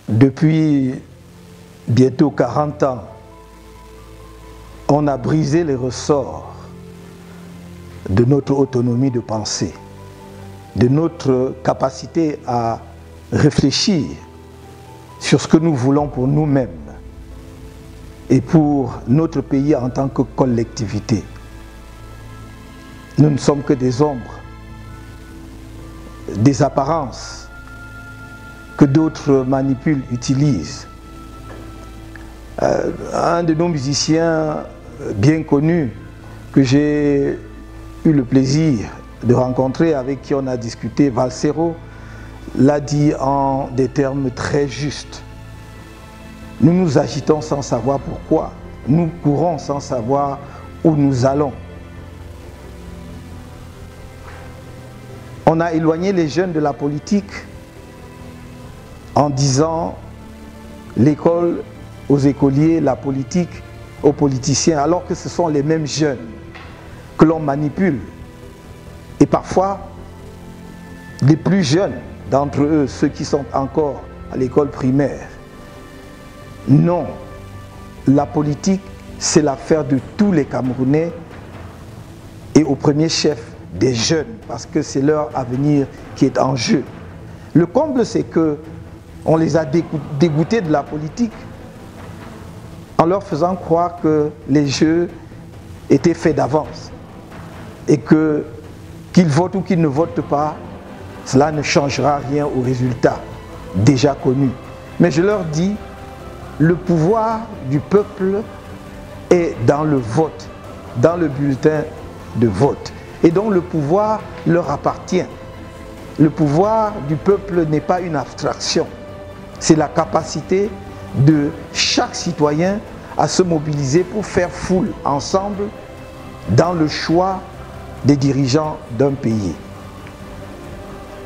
Depuis bientôt 40 ans, on a brisé les ressorts de notre autonomie de pensée, de notre capacité à réfléchir sur ce que nous voulons pour nous-mêmes et pour notre pays en tant que collectivité. Nous ne sommes que des ombres, des apparences que d'autres manipulent, utilisent. Un de nos musiciens bien connus que j'ai eu le plaisir de rencontrer, avec qui on a discuté, Valsero, l'a dit en des termes très justes. Nous nous agitons sans savoir pourquoi, nous courons sans savoir où nous allons. On a éloigné les jeunes de la politique en disant l'école aux écoliers, la politique aux politiciens, alors que ce sont les mêmes jeunes que l'on manipule. Et parfois, les plus jeunes d'entre eux, ceux qui sont encore à l'école primaire. Non, la politique, c'est l'affaire de tous les Camerounais et au premier chef des jeunes, parce que c'est leur avenir qui est en jeu. Le comble, c'est que on les a dégoûtés de la politique en leur faisant croire que les jeux étaient faits d'avance et que qu'ils votent ou qu'ils ne votent pas, cela ne changera rien au résultat déjà connu. Mais je leur dis, le pouvoir du peuple est dans le vote, dans le bulletin de vote. Et donc le pouvoir leur appartient. Le pouvoir du peuple n'est pas une abstraction. C'est la capacité de chaque citoyen à se mobiliser pour faire foule ensemble dans le choix des dirigeants d'un pays.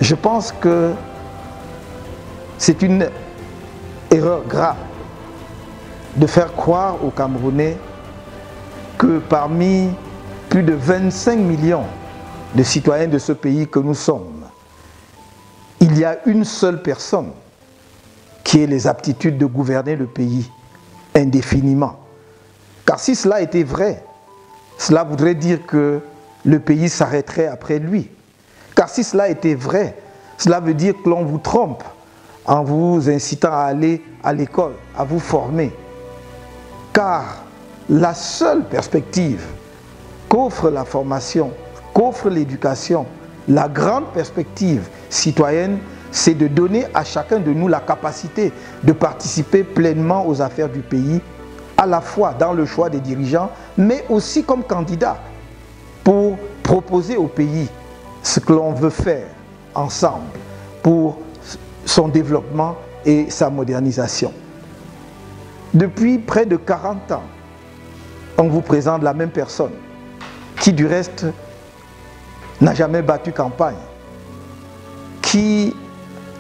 Je pense que c'est une erreur grave de faire croire aux Camerounais que parmi plus de 25 millions de citoyens de ce pays que nous sommes, il y a une seule personne qui ait les aptitudes de gouverner le pays indéfiniment. Car si cela était vrai, cela voudrait dire que le pays s'arrêterait après lui. Car si cela était vrai, cela veut dire que l'on vous trompe en vous incitant à aller à l'école, à vous former. Car la seule perspective qu'offre la formation, qu'offre l'éducation, la grande perspective citoyenne, c'est de donner à chacun de nous la capacité de participer pleinement aux affaires du pays, à la fois dans le choix des dirigeants, mais aussi comme candidat pour proposer au pays ce que l'on veut faire ensemble pour son développement et sa modernisation. Depuis près de 40 ans, on vous présente la même personne qui du reste n'a jamais battu campagne, qui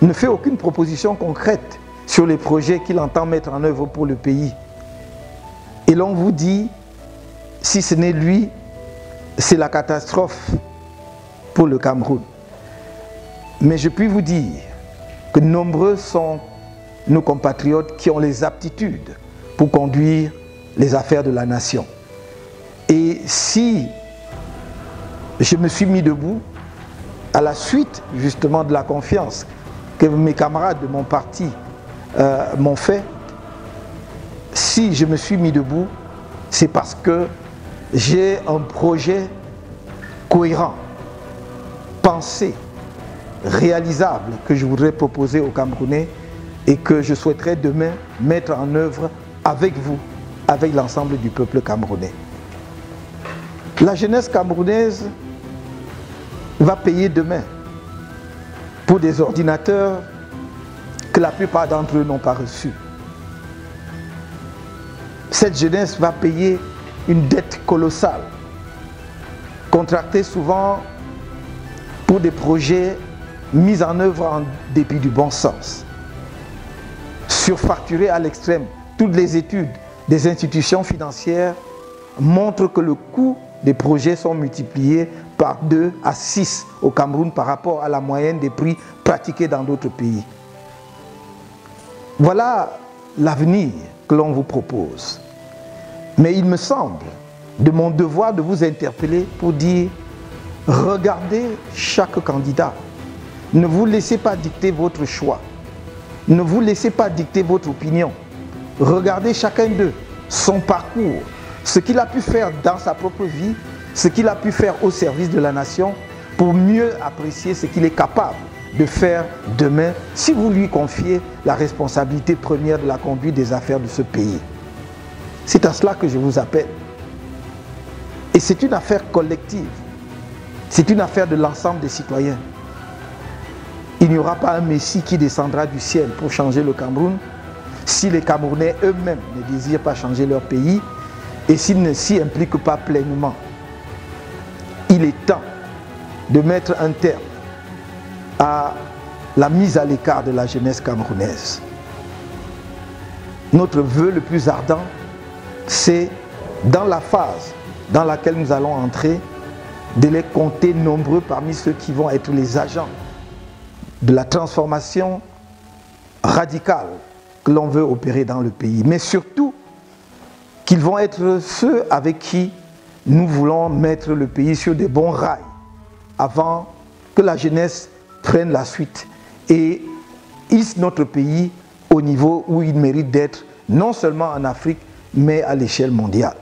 ne fait aucune proposition concrète sur les projets qu'il entend mettre en œuvre pour le pays. Et l'on vous dit, si ce n'est lui, c'est la catastrophe pour le Cameroun. Mais je puis vous dire que nombreux sont nos compatriotes qui ont les aptitudes pour conduire les affaires de la nation. Et si je me suis mis debout à la suite justement de la confiance que mes camarades de mon parti m'ont fait, si je me suis mis debout, c'est parce que j'ai un projet cohérent, pensé, réalisable que je voudrais proposer aux Camerounais et que je souhaiterais demain mettre en œuvre avec vous, avec l'ensemble du peuple camerounais. La jeunesse camerounaise va payer demain pour des ordinateurs que la plupart d'entre eux n'ont pas reçus. Cette jeunesse va payer une dette colossale, contractée souvent pour des projets mis en œuvre en dépit du bon sens. Surfacturée à l'extrême, toutes les études des institutions financières montrent que le coût des projets sont multipliés par 2 à 6 au Cameroun par rapport à la moyenne des prix pratiqués dans d'autres pays. Voilà l'avenir que l'on vous propose. Mais il me semble de mon devoir de vous interpeller pour dire, regardez chaque candidat. Ne vous laissez pas dicter votre choix. Ne vous laissez pas dicter votre opinion. Regardez chacun d'eux, son parcours, ce qu'il a pu faire dans sa propre vie, ce qu'il a pu faire au service de la nation, pour mieux apprécier ce qu'il est capable de faire demain si vous lui confiez la responsabilité première de la conduite des affaires de ce pays. C'est à cela que je vous appelle. Et c'est une affaire collective. C'est une affaire de l'ensemble des citoyens. Il n'y aura pas un Messie qui descendra du ciel pour changer le Cameroun si les Camerounais eux-mêmes ne désirent pas changer leur pays et s'ils ne s'y impliquent pas pleinement. Il est temps de mettre un terme à la mise à l'écart de la jeunesse camerounaise. Notre vœu le plus ardent, c'est dans la phase dans laquelle nous allons entrer, de les compter nombreux parmi ceux qui vont être les agents de la transformation radicale que l'on veut opérer dans le pays. Mais surtout, qu'ils vont être ceux avec qui nous voulons mettre le pays sur des bons rails avant que la jeunesse prenne la suite et hisse notre pays au niveau où il mérite d'être, non seulement en Afrique, mais à l'échelle mondiale.